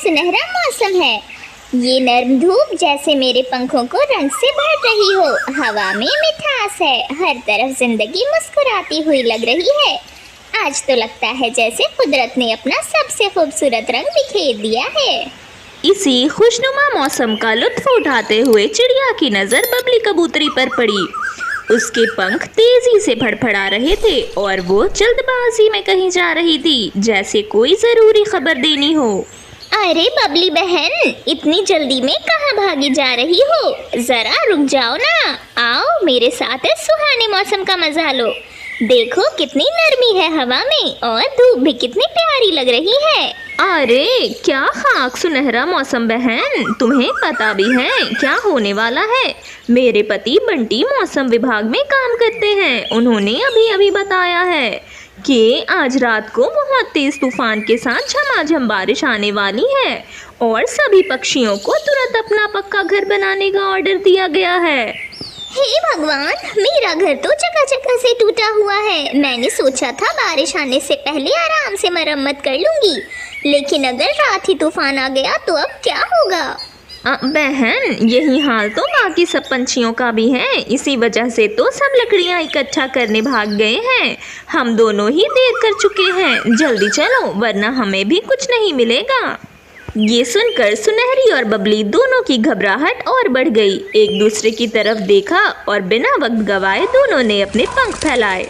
सुनहरा मौसम है। ये नर्म धूप जैसे मेरे पंखों को रंग से भर रही हो। हवा में मिठास है, हर तरफ जिंदगी मुस्कुराती हुई लग रही है। आज तो लगता है जैसे कुदरत ने अपना सबसे खूबसूरत रंग बिखेर दिया है। इसी खुशनुमा मौसम का लुत्फ उठाते हुए चिड़िया की नज़र बबली कबूतरी पर पड़ी। उसके पंख तेजी से फड़फड़ा रहे थे और वो जल्दबाजी में कहीं जा रही थी, जैसे कोई ज़रूरी खबर देनी हो। अरे बबली बहन, इतनी जल्दी में कहाँ भागी जा रही हो? जरा रुक जाओ ना। आओ मेरे साथ इस सुहाने मौसम का मजा लो। देखो कितनी नरमी है हवा में और धूप भी कितनी प्यारी लग रही है। अरे क्या खाक सुनहरा मौसम बहन, तुम्हें पता भी है क्या होने वाला है? मेरे पति बंटी मौसम विभाग में काम करते हैं। उन्होंने अभी अभी बताया है कि आज रात को बहुत तेज तूफान के साथ झमाझम बारिश आने वाली है और सभी पक्षियों को तुरंत अपना पक्का घर बनाने का ऑर्डर दिया गया है। हे भगवान, मेरा घर तो जगह जगह से टूटा हुआ है। मैंने सोचा था बारिश आने से पहले आराम से मरम्मत कर लूंगी, लेकिन अगर रात ही तूफान आ गया तो अब क्या होगा? बहन, यही हाल तो बाकी सब पंछियों का भी है। इसी वजह से तो सब लकड़ियां इकट्ठा करने भाग गए हैं। हम दोनों ही देर कर चुके हैं। जल्दी चलो वरना हमें भी कुछ नहीं मिलेगा। ये सुनकर सुनहरी और बबली दोनों की घबराहट और बढ़ गई। एक दूसरे की तरफ देखा और बिना वक्त गवाए दोनों ने अपने पंख फैलाए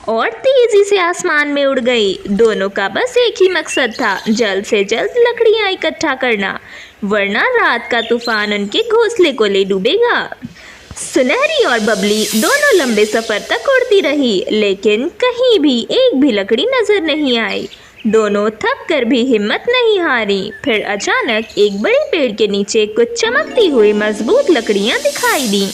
और तेजी से आसमान में उड़ गई। दोनों का बस एक ही मकसद था, जल्द से जल्द लकड़ियां इकट्ठा करना, वरना रात का तूफान उनके घोंसले को ले डूबेगा। सुनहरी और बबली दोनों लंबे सफर तक उड़ती रही, लेकिन कहीं भी एक भी लकड़ी नजर नहीं आई। दोनों थक कर भी हिम्मत नहीं हारी। फिर अचानक एक बड़े पेड़ के नीचे कुछ चमकती हुई मजबूत लकड़ियां दिखाई दी।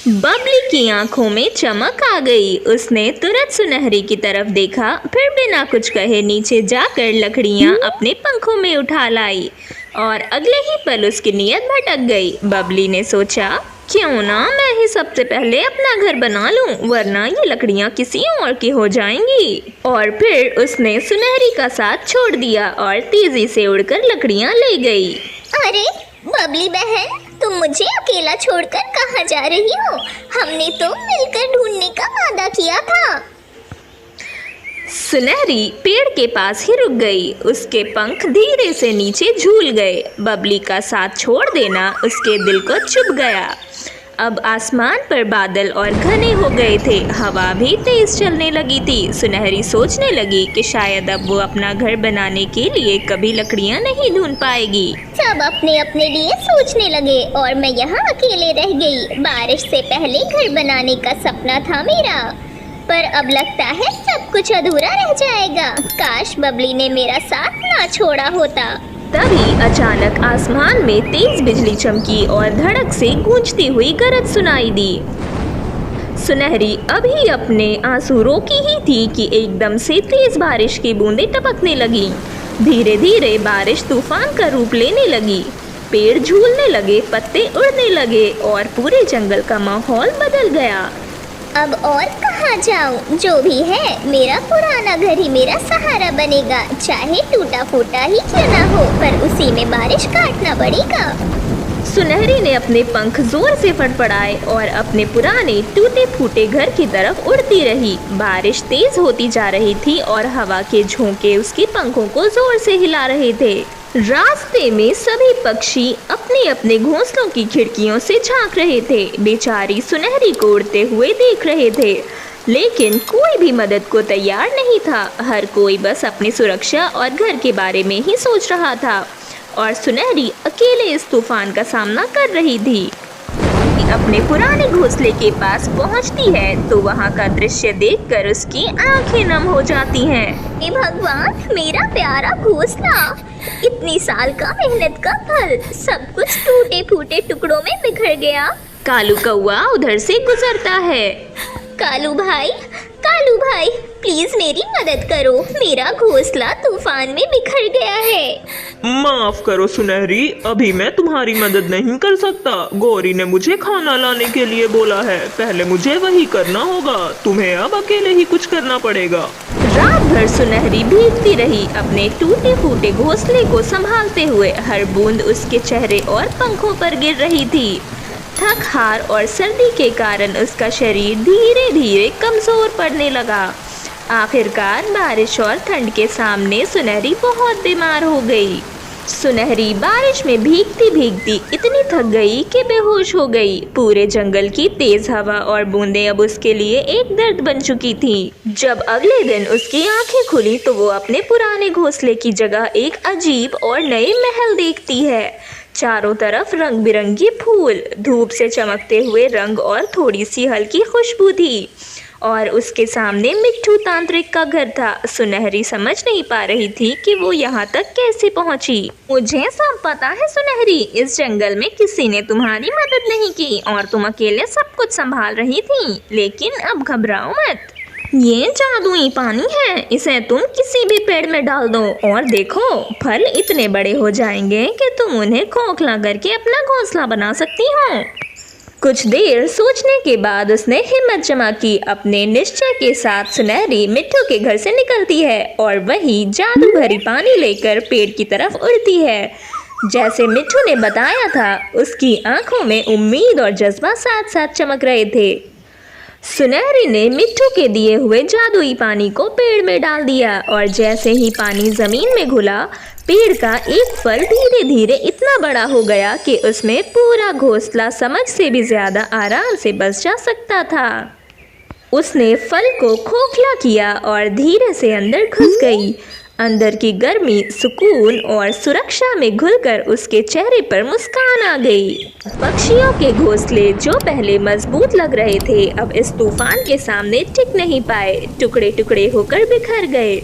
बबली की आंखों में चमक आ गई। उसने तुरंत सुनहरी की तरफ देखा, फिर बिना कुछ कहे नीचे जाकर लकड़ियां अपने पंखों में उठा लाई और अगले ही पल उसकी नीयत भटक गई। बबली ने सोचा, क्यों ना मैं ही सबसे पहले अपना घर बना लूं, वरना ये लकड़ियां किसी और की हो जाएंगी। और फिर उसने सुनहरी का साथ छोड़ दिया और तेजी से उड़कर लकड़ियां ले गई। अरे बबली बहन, तुम मुझे अकेला छोड़कर कहाँ जा रही हो? हमने तो मिलकर ढूंढने का वादा किया था। सुनहरी पेड़ के पास ही रुक गई। उसके पंख धीरे से नीचे झूल गए। बबली का साथ छोड़ देना उसके दिल को चुभ गया। अब आसमान पर बादल और घने हो गए थे, हवा भी तेज चलने लगी थी। सुनहरी सोचने लगी कि शायद अब वो अपना घर बनाने के लिए कभी लकड़ियां नहीं ढूंढ पाएगी। सब अपने अपने लिए सोचने लगे और मैं यहाँ अकेले रह गई। बारिश से पहले घर बनाने का सपना था मेरा, पर अब लगता है सब कुछ अधूरा रह जाएगा। काश बबली ने मेरा साथ ना छोड़ा होता। तभी अचानक आसमान में तेज बिजली चमकी और धड़क से गूंजती हुई गरज सुनाई दी। सुनहरी अभी अपने आंसू रोकी ही थी कि एकदम से तेज बारिश की बूंदें टपकने लगी। धीरे धीरे बारिश तूफान का रूप लेने लगी। पेड़ झूलने लगे, पत्ते उड़ने लगे और पूरे जंगल का माहौल बदल गया। अब और कहाँ जाऊँ? जो भी है मेरा पुराना घर ही मेरा सहारा बनेगा, चाहे टूटा फूटा ही क्यों ना हो, पर उसी में बारिश काटना पड़ेगा। सुनहरी ने अपने पंख जोर से फड़फड़ाए और अपने पुराने टूटे फूटे घर की तरफ उड़ती रही। बारिश तेज होती जा रही थी और हवा के झोंके उसके पंखों को जोर से हिला रहे थे। रास्ते में सभी पक्षी अपने अपने घोंसलों की खिड़कियों से झांक रहे थे। बेचारी सुनहरी को उड़ते हुए देख रहे थे, लेकिन कोई भी मदद को तैयार नहीं था। हर कोई बस अपनी सुरक्षा और घर के बारे में ही सोच रहा था और सुनहरी अकेले इस तूफान का सामना कर रही थी। अपने पुराने घोंसले के पास पहुंचती है तो वहां का दृश्य देखकर उसकी आंखें नम हो जाती हैं। हे भगवान, मेरा प्यारा घोंसला, इतनी साल का मेहनत का फल सब कुछ टूटे फूटे टुकड़ों में बिखर गया। कालू कौआ उधर से गुजरता है। कालू भाई, प्लीज मेरी मदद करो, मेरा घोंसला तूफान में बिखर गया है। माफ करो सुनहरी, अभी मैं तुम्हारी मदद नहीं कर सकता। गौरी ने मुझे खाना लाने के लिए बोला है, पहले मुझे वही करना होगा। तुम्हें अब अकेले ही कुछ करना पड़ेगा। रात भर सुनहरी भीगती रही, अपने टूटे फूटे घोंसले को संभालते हुए। हर बूंद उसके चेहरे और पंखों पर गिर रही थी। थक हार और सर्दी के कारण उसका शरीर धीरे धीरे कमजोर पड़ने लगा। आखिरकार बारिश और ठंड के सामने सुनहरी बहुत बीमार हो गई। सुनहरी बारिश में भीगती भीगती इतनी थक गई कि बेहोश हो गई। पूरे जंगल की तेज हवा और बूंदें अब उसके लिए एक दर्द बन चुकी थी। जब अगले दिन उसकी आंखें खुली तो वो अपने पुराने घोंसले की जगह एक अजीब और नए महल देखती है। चारों तरफ रंग बिरंगी फूल, धूप से चमकते हुए रंग और थोड़ी सी हल्की खुशबू थी। और उसके सामने मिट्ठू तांत्रिक का घर था। सुनहरी समझ नहीं पा रही थी कि वो यहाँ तक कैसे पहुँची। मुझे सब पता है सुनहरी, इस जंगल में किसी ने तुम्हारी मदद नहीं की और तुम अकेले सब कुछ संभाल रही थी। लेकिन अब घबराओ मत, ये जादुई पानी है, इसे तुम किसी भी पेड़ में डाल दो और देखो फल इतने बड़े हो जाएंगे कि तुम उन्हें खोखला करके अपना घोंसला बना सकती हो। कुछ देर सोचने के बाद उसने हिम्मत जमा की। अपने निश्चय के साथ सुनहरी मिट्ठू के घर से निकलती है और वही जादू भरी पानी लेकर पेड़ की तरफ उड़ती है। जैसे मिट्ठू ने बताया था, उसकी आंखों में उम्मीद और जज्बा साथ साथ चमक रहे थे। सुनहरी ने मिट्ठू के दिए हुए जादुई पानी को पेड़ में डाल दिया और जैसे ही पानी जमीन में घुला, पेड़ का एक फल धीरे धीरे इतना बड़ा हो गया कि उसमें पूरा घोंसला समझ से भी ज्यादा आराम से बस जा सकता था। उसने फल को खोखला किया और धीरे से अंदर घुस गई। अंदर की गर्मी, सुकून और सुरक्षा में घुलकर उसके चेहरे पर मुस्कान आ गई। पक्षियों के घोंसले जो पहले मजबूत लग रहे थे, अब इस तूफान के सामने टिक नहीं पाए, टुकड़े टुकड़े होकर बिखर गए।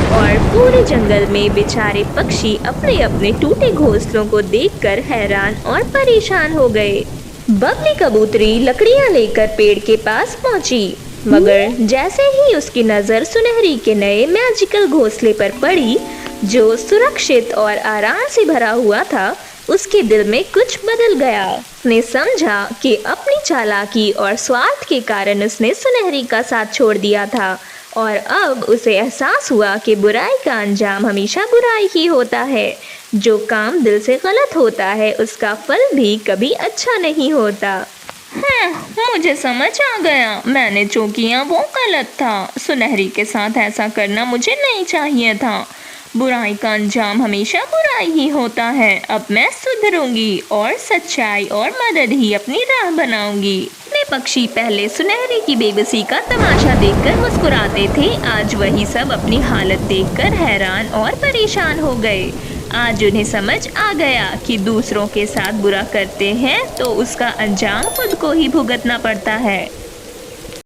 और पूरे जंगल में बेचारे पक्षी अपने अपने टूटे घोंसलों को देखकर हैरान और परेशान हो गए। बगली कबूतरी लकड़ियां लेकर पेड़ के पास पहुंची, मगर जैसे ही उसकी नजर सुनहरी के नए मैजिकल घोंसले पर पड़ी, जो सुरक्षित और आराम से भरा हुआ था, उसके दिल में कुछ बदल गया। उसने समझा कि अपनी चालाकी और स्वार्थ के कारण उसने सुनहरी का साथ छोड़ दिया था और अब उसे एहसास हुआ कि बुराई का अंजाम हमेशा बुराई ही होता है। जो काम दिल से गलत होता है, उसका फल भी कभी अच्छा नहीं होता। हाँ, मुझे समझ आ गया, मैंने जो किया वो गलत था। सुनहरी के साथ ऐसा करना मुझे नहीं चाहिए था। बुराई का अंजाम हमेशा बुराई ही होता है। अब मैं सुधरूंगी और सच्चाई और मदद ही अपनी राह बनाऊंगी। अपने पक्षी पहले सुनहरी की बेबसी का तमाशा देखकर मुस्कुराते थे, आज वही सब अपनी हालत देखकर हैरान और परेशान हो गए। आज उन्हें समझ आ गया कि दूसरों के साथ बुरा करते हैं तो उसका अंजाम खुद को ही भुगतना पड़ता है।